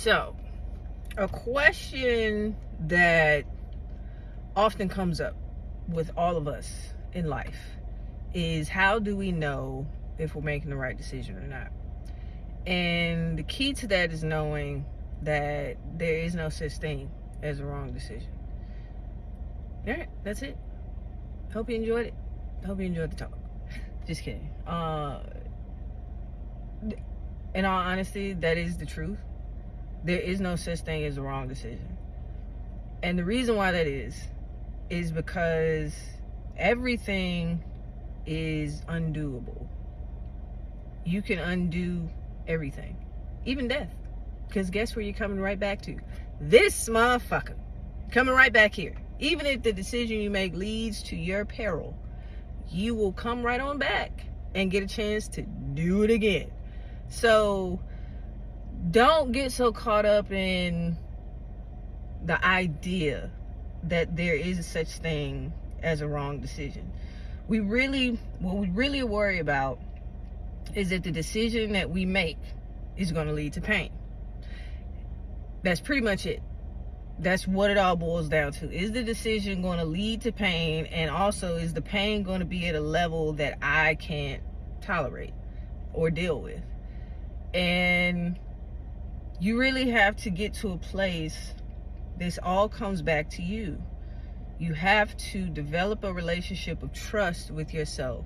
So, a question that often comes up with all of us in life is, how do we know if we're making the right decision or not? And the key to that is knowing that there is no such thing as a wrong decision. All right, that's it. Hope you enjoyed it. Hope you enjoyed the talk. Just kidding. In all honesty, that is the truth. There is no such thing as a wrong decision. And the reason why that is because everything is undoable. You can undo everything, even death. Because guess where you're coming right back to? This motherfucker. Coming right back here. Even if the decision you make leads to your peril, you will come right on back and get a chance to do it again. So don't get so caught up in the idea that there is such thing as a wrong decision. What we really worry about is that the decision that we make is going to lead to pain. That's pretty much it. That's what it all boils down to. Is the decision going to lead to pain? And also, is the pain going to be at a level that I can't tolerate or deal with? And you really have to get to a place, this all comes back to you. You have to develop a relationship of trust with yourself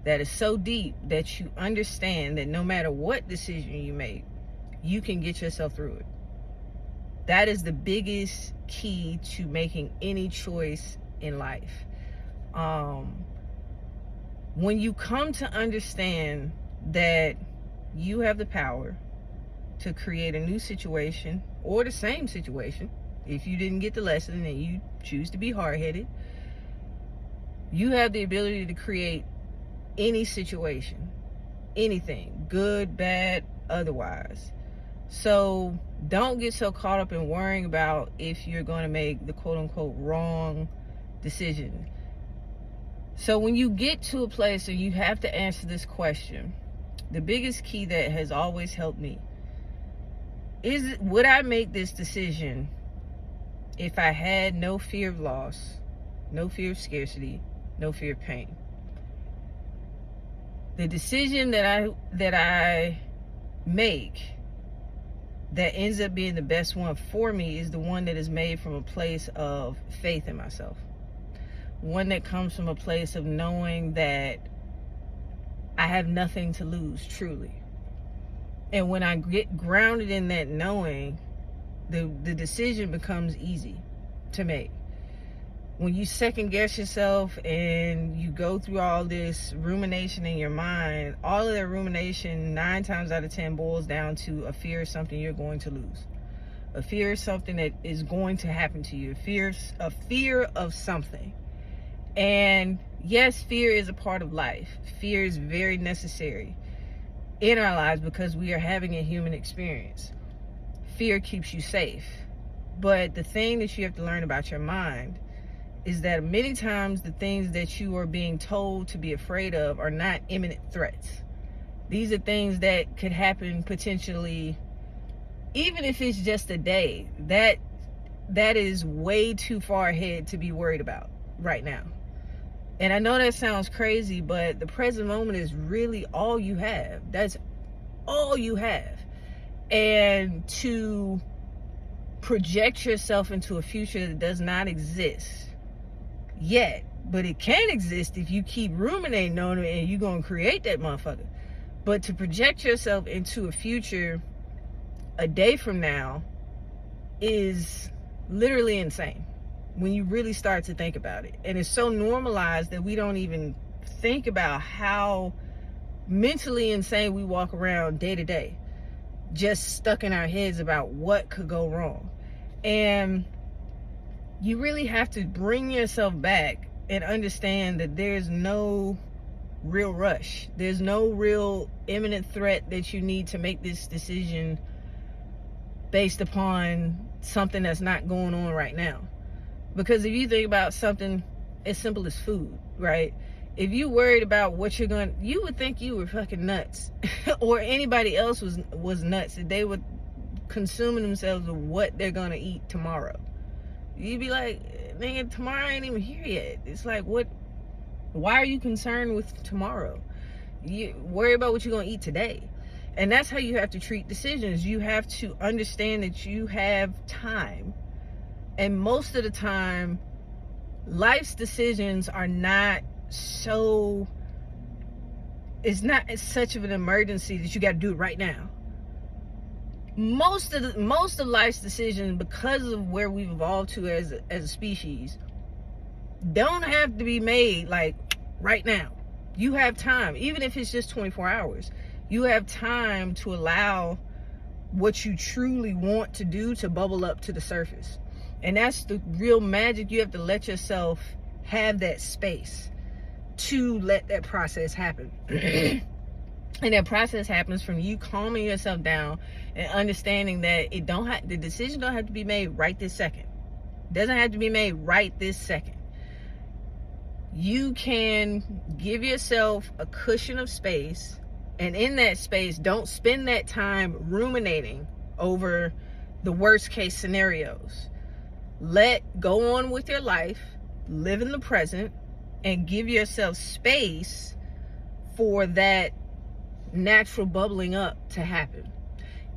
that is so deep that you understand that no matter what decision you make, you can get yourself through it. That is the biggest key to making any choice in life. When you come to understand that you have the power to create a new situation or the same situation, if you didn't get the lesson and you choose to be hard-headed, you have the ability to create any situation, anything, good, bad, otherwise. So don't get so caught up in worrying about if you're going to make the quote-unquote wrong decision. So when you get to a place and you have to answer this question, the biggest key that has always helped me is, would I make this decision if I had no fear of loss, no fear of scarcity, no fear of pain? The decision that I make that ends up being the best one for me is the one that is made from a place of faith in myself. One that comes from a place of knowing that I have nothing to lose, truly. And when I get grounded in that knowing, the decision becomes easy to make. When you second guess yourself and you go through all this rumination in your mind, all of that rumination 9 times out of 10 boils down to a fear of something you're going to lose. A fear of something that is going to happen to you. A fear of something. And yes, fear is a part of life. Fear is very necessary in our lives because we are having a human experience. Fear keeps you safe. But the thing that you have to learn about your mind is that many times the things that you are being told to be afraid of are not imminent threats. These are things that could happen potentially, even if it's just a day. That is way too far ahead to be worried about right now. And I know that sounds crazy, but the present moment is really all you have. That's all you have. And to project yourself into a future that does not exist yet, but it can exist if you keep ruminating on it and you're going to create that motherfucker. But to project yourself into a future a day from now is literally insane when you really start to think about it. And it's so normalized that we don't even think about how mentally insane we walk around day to day, just stuck in our heads about what could go wrong. And you really have to bring yourself back and understand that there's no real rush. There's no real imminent threat that you need to make this decision based upon something that's not going on right now. Because if you think about something as simple as food, right? If you worried about what you would think you were fucking nuts or anybody else was nuts. They would consuming themselves with what they're gonna eat tomorrow. You'd be like, nigga, tomorrow ain't even here yet. It's like, why are you concerned with tomorrow? You worry about what you're gonna eat today. And that's how you have to treat decisions. You have to understand that you have time. And most of the time, life's decisions are not so, it's not such of an emergency that you got to do it right now. Most of life's decisions, because of where we've evolved to as a species, don't have to be made like right now. You have time, even if it's just 24 hours. You have time to allow what you truly want to do to bubble up to the surface. And that's the real magic. You have to let yourself have that space to let that process happen. And that process happens from you calming yourself down and understanding that the decision don't have to be made right this second. It doesn't have to be made right this second. You can give yourself a cushion of space, and in that space, don't spend that time ruminating over the worst case scenarios. Go on with your life, live in the present, and give yourself space for that natural bubbling up to happen.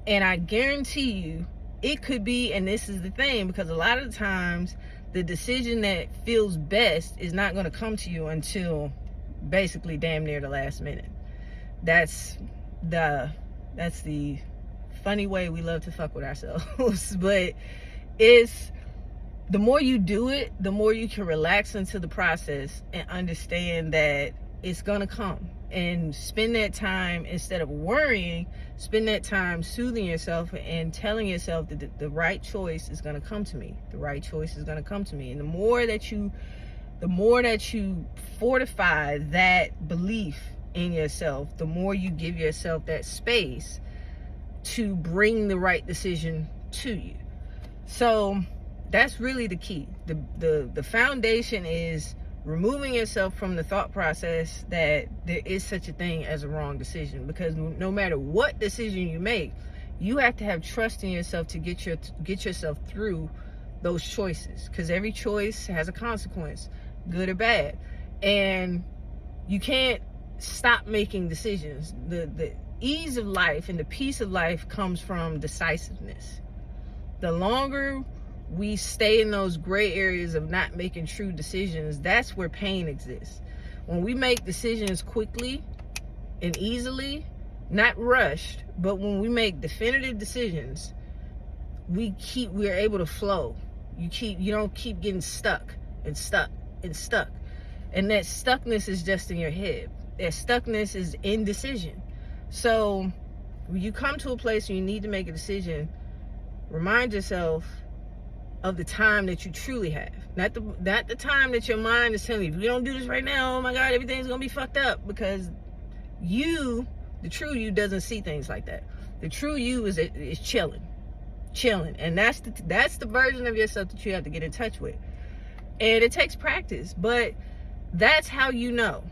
And I guarantee you, it could be, and this is the thing, because a lot of the times the decision that feels best is not going to come to you until basically damn near the last minute. That's the funny way we love to fuck with ourselves. But it's, the more you do it, the more you can relax into the process and understand that it's gonna come. And spend that time, instead of worrying, spend that time soothing yourself and telling yourself that the right choice is gonna come to me. The right choice is gonna come to me. And the more that you fortify that belief in yourself, the more you give yourself that space to bring the right decision to you. So that's really the key. The foundation is removing yourself from the thought process that there is such a thing as a wrong decision, because no matter what decision you make, you have to have trust in yourself to get yourself through those choices, because every choice has a consequence, good or bad. And you can't stop making decisions. The ease of life and the peace of life comes from decisiveness. The longer we stay in those gray areas of not making true decisions, that's where pain exists. When we make decisions quickly and easily, not rushed, but when we make definitive decisions, we're able to flow. You don't keep getting stuck. And that stuckness is just in your head. That stuckness is indecision. So when you come to a place where you need to make a decision, remind yourself of the time that you truly have. Not the time that your mind is telling you, if we don't do this right now, oh my God, everything's gonna be fucked up. Because the true you doesn't see things like that. The true you is chilling. And that's the version of yourself that you have to get in touch with. And it takes practice, but that's how you know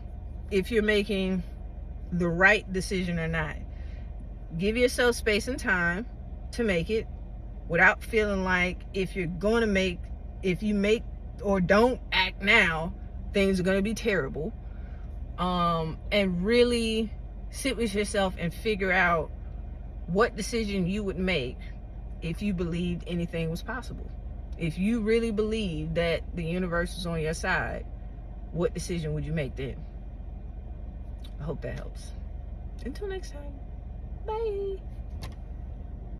if you're making the right decision or not. Give yourself space and time to make it, without feeling like if you make or don't act now, things are going to be terrible. And really sit with yourself and figure out what decision you would make if you believed anything was possible. If you really believe that the universe is on your side, what decision would you make then? I hope that helps. Until next time, bye.